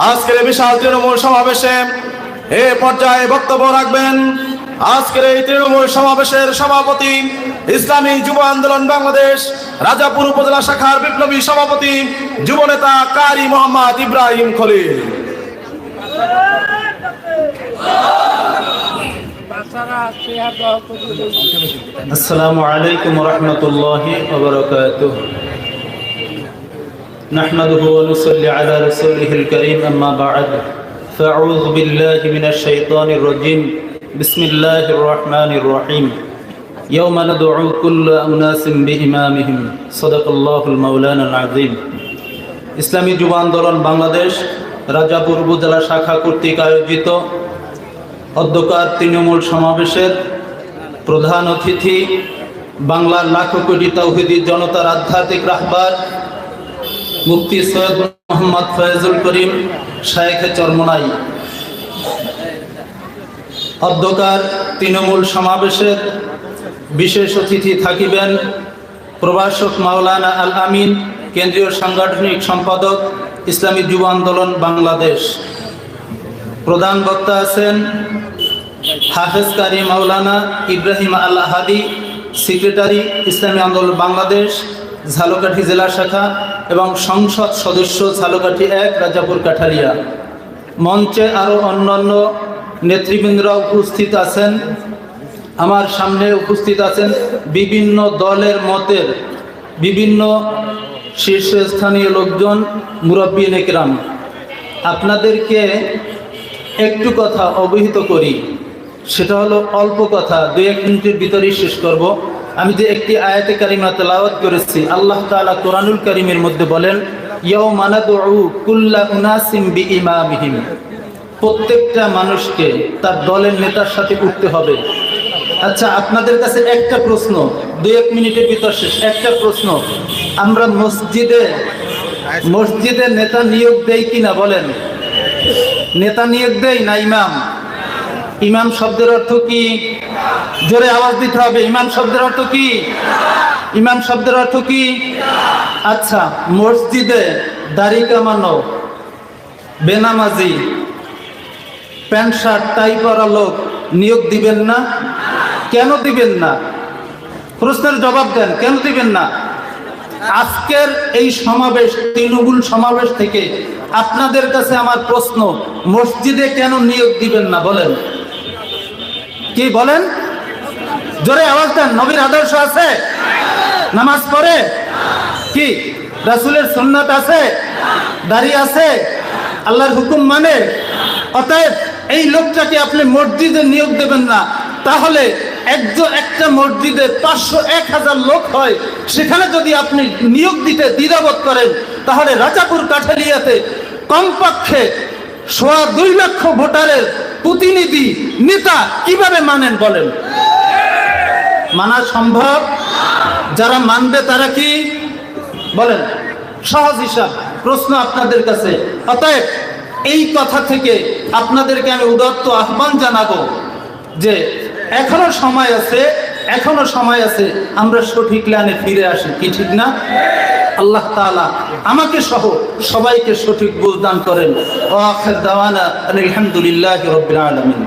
আজকের এই বিশাল তৃণমূল সমাবেশে এ পর্যায়ে বক্তব্য রাখবেন আজকের এই তৃণমূল সমাবেশের সভাপতি, ইসলামী যুব আন্দোলন বাংলাদেশ রাজাপুর উপজেলা শাখার বিপ্লবী সভাপতি, যুবনেতা কারি মোহাম্মদ ইব্রাহিম খলিল। আসসালামু আলাইকুম ওয়া রাহমাতুল্লাহি ওয়া বারাকাতুহু। নাহমাদুহু ওয়া নুসাল্লি আলা রাসূলিহিল কারীম, আম্মা বা'দ। ফাআউযু বিল্লাহি মিনাশ শাইতানির রাজীম। বিসমিল্লাহির রাহমানির রহিম। ইয়াওমা নাদউ কুল্লা উনাসিন বিইমামিহিম। সাদাকাল্লাহুল মাওলানাল আযীম। ইসলামী যুব আন্দোলন বাংলাদেশ রাজাপুর উপজেলা শাখা কর্তৃক আয়োজিত অধ্যকার তৃণমূল সমাবেশের প্রধান অতিথি, বাংলার লাখো কোটি তাওহীদি জনতার আধ্যাত্মিক রাহবার মুফতি সৈয়দ মোহাম্মদ ফয়জুল করিম শায়েখে চরমনাই। অধ্যকার তৃণমূল সমাবেশের বিশেষ অতিথি থাকিবেন প্রভাষক মাওলানা আল আমিন, কেন্দ্রীয় সাংগঠনিক সম্পাদক, ইসলামী যুব আন্দোলন বাংলাদেশ। প্রধান বক্তা আছেন হাফেজ কারি মাওলানা ইব্রাহিম আল হাদি, সেক্রেটারি, ইসলামী আন্দোলন বাংলাদেশ ঝালকাঠি জেলা শাখা এবং সংসদ সদস্য ঝালকাঠি 1 রাজাপুর কাঠারিয়া। মঞ্চে আরও অন্যান্য নেতৃবৃন্দরা উপস্থিত আছেন। আমার সামনে উপস্থিত আছেন বিভিন্ন দলের মতের বিভিন্ন শীর্ষস্থানীয় লোকজন, মুরব্বিন ইকরাম। আপনাদেরকে একটু কথা অবহিত করি, সেটা হলো অল্প কথা, 2-1 মিনিটের ভিতরেই শেষ করব। আমি যে একটি আয়াতে কারিমা তেলাওয়াত করেছি, আল্লাহ তাআলা কোরআনুল কারীমের মধ্যে বলেন, ইয়াওমা নাদউ কুল্লা উনাসিম বিইমামিহিম। প্রত্যেকটা মানুষকে তার দলের নেতার সাথে উঠতে হবে। আচ্ছা, আপনাদের কাছে একটা প্রশ্ন, 2-1 মিনিটের ভিতর শেষ। একটা প্রশ্ন, আমরা মসজিদে নেতা নিয়োগ দেই কিনা বলেন? নেতা নিয়োগ দেই না ইমাম? ইমাম শব্দের অর্থ কি? জোরে আওয়াজ দিতে হবে। ইমাম শব্দের অর্থ কি? ইমাম শব্দের অর্থ কি? আচ্ছা, মসজিদে দাড়ি কামানো, বেনামাজি, প্যান্ট শার্ট টাই পরা লোক নিয়োগ দিবেন না? কেন দিবেন না? প্রশ্নের জবাব দেন, কেন দিবেন না? আজকের এই সমাবেশ, তৃণমূল সমাবেশ থেকে আপনাদের কাছে আমার প্রশ্ন, মসজিদে কেন নিয়োগ দিবেন না বলেন? কি বলেন? জোরে আওয়াজ দেন। নবীর আদর্শ আছে? নামাজ পড়ে? কি রাসূলের সুন্নাত আছে? দাড়ি আছে? আল্লাহর হুকুম মানে? অতএব এই লোকটাকে আপনি মসজিদে নিয়োগ দেবেন না। তাহলে একটা মসজিদে 500-1000 লোক হয়, সেখানে যদি আপনি নিয়োগ দিতে দ্বিধাবোধ করেন, তাহলে রাজাপুর কাঠালিয়াতে কমপক্ষে 2.25 লক্ষ ভোটারের প্রতিনিধি নেতা কিভাবে মানেন বলেন? মানা সম্ভব? যারা মানবে তারা কি বলেন? সহজ হিসাব। প্রশ্ন আপনাদের কাছে। অতএব এই কথা থেকে আপনাদেরকে আমি উদাত্ত আহ্বান জানাবো যে এখনো সময় আছে, আমরা সঠিক লাইনে ফিরে আসি। কি ঠিক না? আল্লাহ তাআলা আমাকে সহ সবাইকে সঠিক বুঝ দান করেন। ওয়া আখির দাওয়ানা আলহামদুলিল্লাহি রাব্বিল আলামিন।